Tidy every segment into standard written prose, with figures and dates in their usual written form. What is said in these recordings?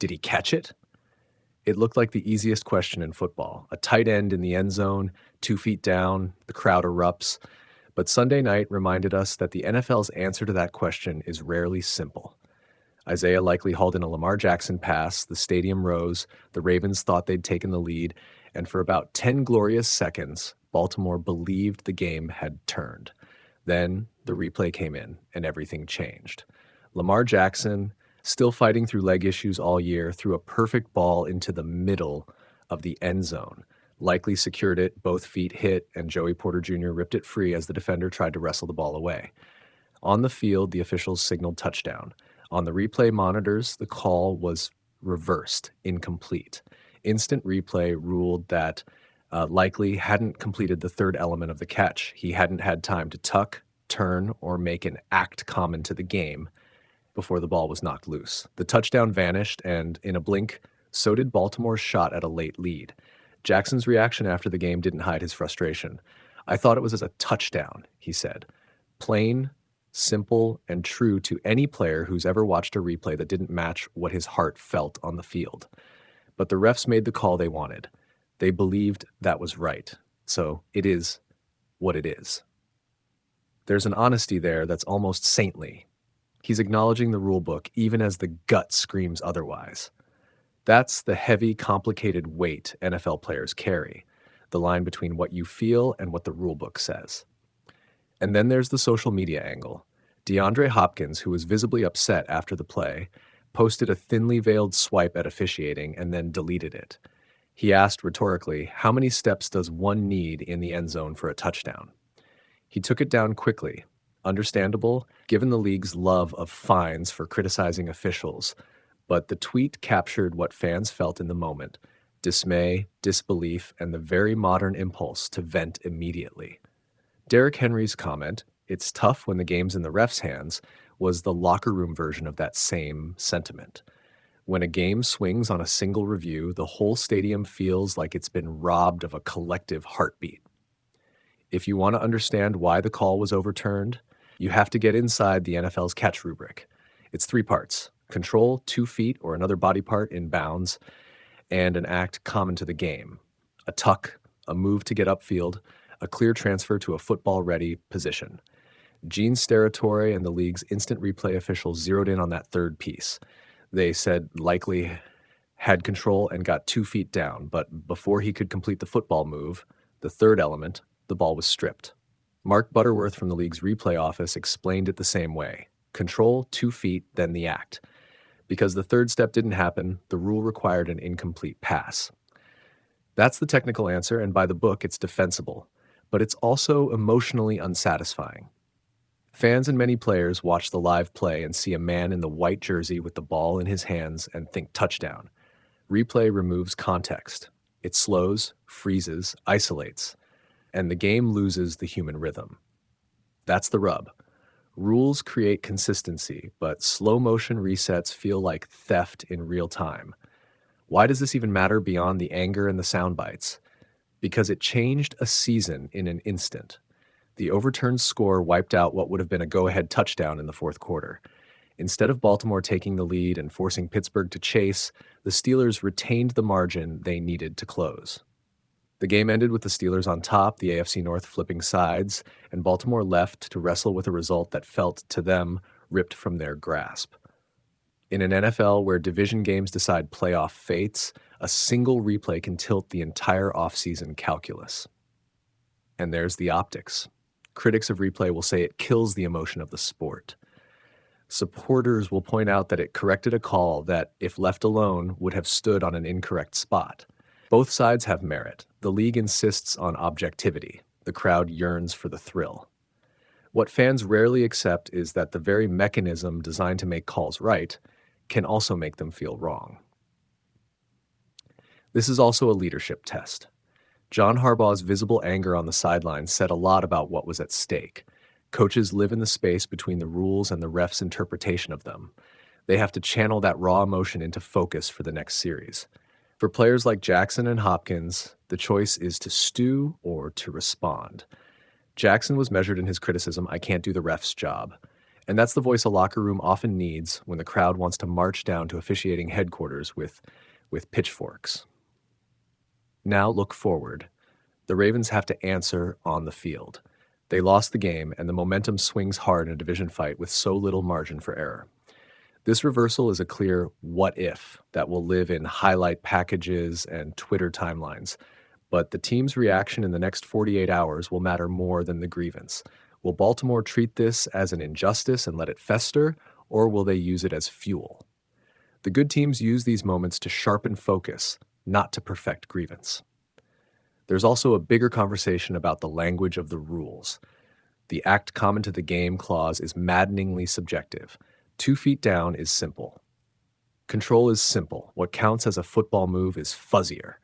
Did he catch it? It looked like the easiest question in football. A tight end in the end zone, 2 feet down, the crowd erupts. But Sunday night reminded us that the NFL's answer to that question is rarely simple. Isaiah likely hauled in a Lamar Jackson pass, the stadium rose, the Ravens thought they'd taken the lead, and for about 10 glorious seconds, Baltimore believed the game had turned. Then the replay came in, and everything changed. Lamar Jackson, still fighting through leg issues all year, threw a perfect ball into the middle of the end zone. Likely secured it, both feet hit, and Joey Porter Jr. ripped it free as the defender tried to wrestle the ball away. On the field, the officials signaled touchdown. On the replay monitors, the call was reversed, incomplete. Instant replay ruled that Likely hadn't completed the third element of the catch. He hadn't had time to tuck, turn, or make an act common to the game before the ball was knocked loose. The touchdown vanished, and in a blink, so did Baltimore's shot at a late lead. Jackson's reaction after the game didn't hide his frustration. "I thought it was as a touchdown," he said. Plain, simple, and true to any player who's ever watched a replay that didn't match what his heart felt on the field. But the refs made the call they wanted. They believed that was right. So it is what it is. There's an honesty there that's almost saintly. He's acknowledging the rule book even as the gut screams otherwise. That's the heavy, complicated weight NFL players carry, the line between what you feel and what the rule book says. And then there's the social media angle. DeAndre Hopkins, who was visibly upset after the play, posted a thinly veiled swipe at officiating and then deleted it. He asked rhetorically, how many steps does one need in the end zone for a touchdown? He took it down quickly. Understandable, given the league's love of fines for criticizing officials, but the tweet captured what fans felt in the moment: dismay, disbelief, and the very modern impulse to vent immediately. Derrick Henry's comment, "It's tough when the game's in the ref's hands," was the locker room version of that same sentiment. When a game swings on a single review, the whole stadium feels like it's been robbed of a collective heartbeat. If you want to understand why the call was overturned, you have to get inside the NFL's catch rubric. It's 3 parts: control, 2 feet or another body part in bounds, and an act common to the game: a tuck, a move to get upfield, a clear transfer to a football-ready position. Gene Steratore and the league's instant replay officials zeroed in on that third piece. They said Likely had control and got 2 feet down, but before he could complete the football move, the third element, the ball was stripped. Mark Butterworth from the league's replay office explained it the same way: control, 2 feet, then the act. Because the third step didn't happen, the rule required an incomplete pass. That's the technical answer, and by the book, it's defensible. But it's also emotionally unsatisfying. Fans and many players watch the live play and see a man in the white jersey with the ball in his hands and think touchdown. Replay removes context. It slows, freezes, isolates, and the game loses the human rhythm. That's the rub. Rules create consistency, but slow-motion resets feel like theft in real time. Why does this even matter beyond the anger and the sound bites? Because it changed a season in an instant. The overturned score wiped out what would have been a go-ahead touchdown in the fourth quarter. Instead of Baltimore taking the lead and forcing Pittsburgh to chase, the Steelers retained the margin they needed to close. The game ended with the Steelers on top, the AFC North flipping sides, and Baltimore left to wrestle with a result that felt, to them, ripped from their grasp. In an NFL where division games decide playoff fates, a single replay can tilt the entire offseason calculus. And there's the optics. Critics of replay will say it kills the emotion of the sport. Supporters will point out that it corrected a call that, if left alone, would have stood on an incorrect spot. Both sides have merit. The league insists on objectivity. The crowd yearns for the thrill. What fans rarely accept is that the very mechanism designed to make calls right can also make them feel wrong. This is also a leadership test. John Harbaugh's visible anger on the sidelines said a lot about what was at stake. Coaches live in the space between the rules and the ref's interpretation of them. They have to channel that raw emotion into focus for the next series. For players like Jackson and Hopkins, the choice is to stew or to respond. Jackson was measured in his criticism, "I can't do the ref's job." And that's the voice a locker room often needs when the crowd wants to march down to officiating headquarters with pitchforks. Now look forward. The Ravens have to answer on the field. They lost the game, and the momentum swings hard in a division fight with so little margin for error. This reversal is a clear what if that will live in highlight packages and Twitter timelines. But the team's reaction in the next 48 hours will matter more than the grievance. Will Baltimore treat this as an injustice and let it fester, or will they use it as fuel? The good teams use these moments to sharpen focus, not to perfect grievance. There's also a bigger conversation about the language of the rules. The act common to the game clause is maddeningly subjective. 2 feet down is simple. Control is simple. What counts as a football move is fuzzier.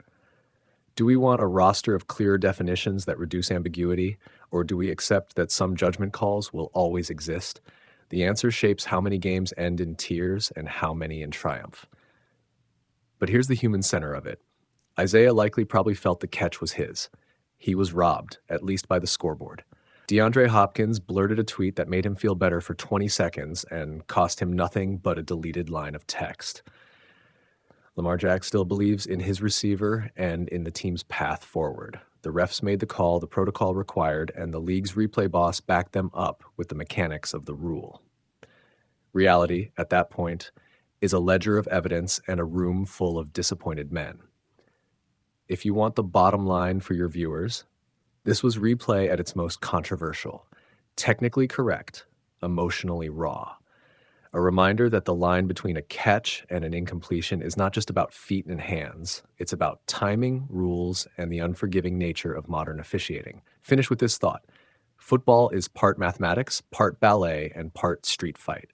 Do we want a roster of clearer definitions that reduce ambiguity, or do we accept that some judgment calls will always exist? The answer shapes how many games end in tears and how many in triumph. But here's the human center of it. Isaiah likely probably felt the catch was his. He was robbed, at least by the scoreboard. DeAndre Hopkins blurted a tweet that made him feel better for 20 seconds and cost him nothing but a deleted line of text. Lamar Jackson still believes in his receiver and in the team's path forward. The refs made the call the protocol required, and the league's replay boss backed them up with the mechanics of the rule. Reality, at that point, is a ledger of evidence and a room full of disappointed men. If you want the bottom line for your viewers, this was replay at its most controversial, technically correct, emotionally raw. A reminder that the line between a catch and an incompletion is not just about feet and hands. It's about timing, rules, and the unforgiving nature of modern officiating. Finish with this thought. Football is part mathematics, part ballet, and part street fight.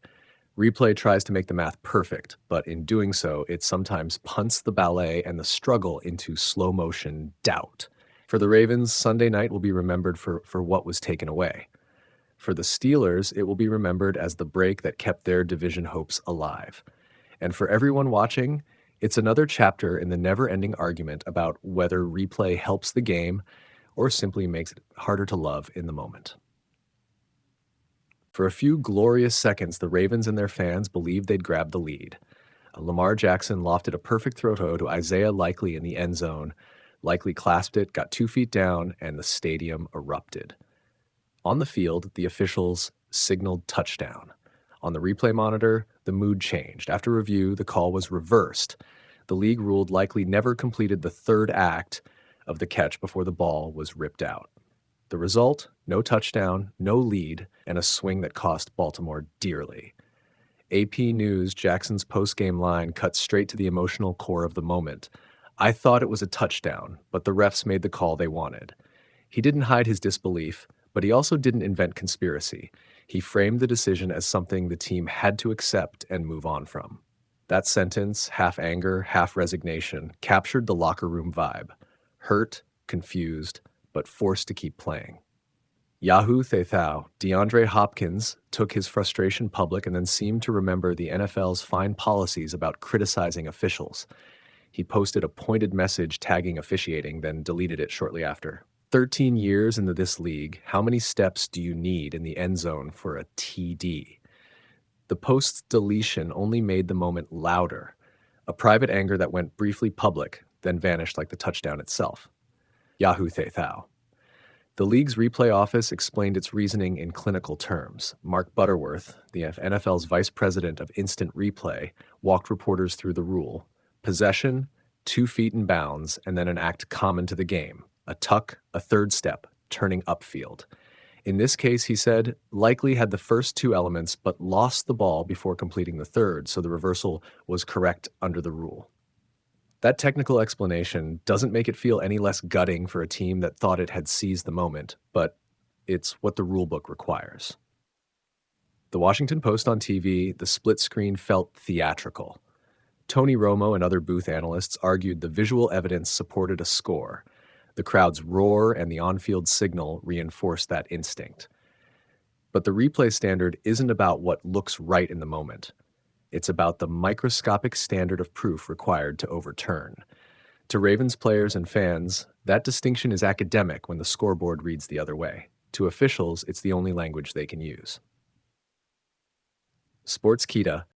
Replay tries to make the math perfect, but in doing so, it sometimes punts the ballet and the struggle into slow-motion doubt. For the Ravens, Sunday night will be remembered for what was taken away. For the Steelers, it will be remembered as the break that kept their division hopes alive. And for everyone watching, it's another chapter in the never-ending argument about whether replay helps the game or simply makes it harder to love in the moment. For a few glorious seconds, the Ravens and their fans believed they'd grabbed the lead. Lamar Jackson lofted a perfect throw to Isaiah Likely in the end zone. Likely clasped it, got 2 feet down, and the stadium erupted. On the field, the officials signaled touchdown. On the replay monitor, the mood changed. After review, the call was reversed. The league ruled Likely never completed the third act of the catch before the ball was ripped out. The result, no touchdown, no lead, and a swing that cost Baltimore dearly. AP News Jackson's post-game line cut straight to the emotional core of the moment. I thought it was a touchdown, but the refs made the call they wanted. He didn't hide his disbelief, but he also didn't invent conspiracy. He framed the decision as something the team had to accept and move on from. That sentence, half anger, half resignation, captured the locker room vibe. Hurt, confused, but forced to keep playing. Yahoo Thethau, DeAndre Hopkins took his frustration public and then seemed to remember the NFL's fine policies about criticizing officials. He posted a pointed message tagging officiating, then deleted it shortly after. 13 years into this league, how many steps do you need in the end zone for a TD? The post's deletion only made the moment louder, a private anger that went briefly public, then vanished like the touchdown itself. Yahoo Thethau. The league's replay office explained its reasoning in clinical terms. Mark Butterworth, the NFL's vice president of instant replay, walked reporters through the rule. Possession, 2 feet in bounds, and then an act common to the game. A tuck, a third step, turning upfield. In this case, he said, Likely had the first 2 elements but lost the ball before completing the third, so the reversal was correct under the rule. That technical explanation doesn't make it feel any less gutting for a team that thought it had seized the moment, but it's what the rulebook requires. The Washington Post on TV, the split screen felt theatrical. Tony Romo and other booth analysts argued the visual evidence supported a score. The crowd's roar and the on-field signal reinforced that instinct. But the replay standard isn't about what looks right in the moment. It's about the microscopic standard of proof required to overturn. To Ravens players and fans, that distinction is academic when the scoreboard reads the other way. To officials, it's the only language they can use. Sportskeeda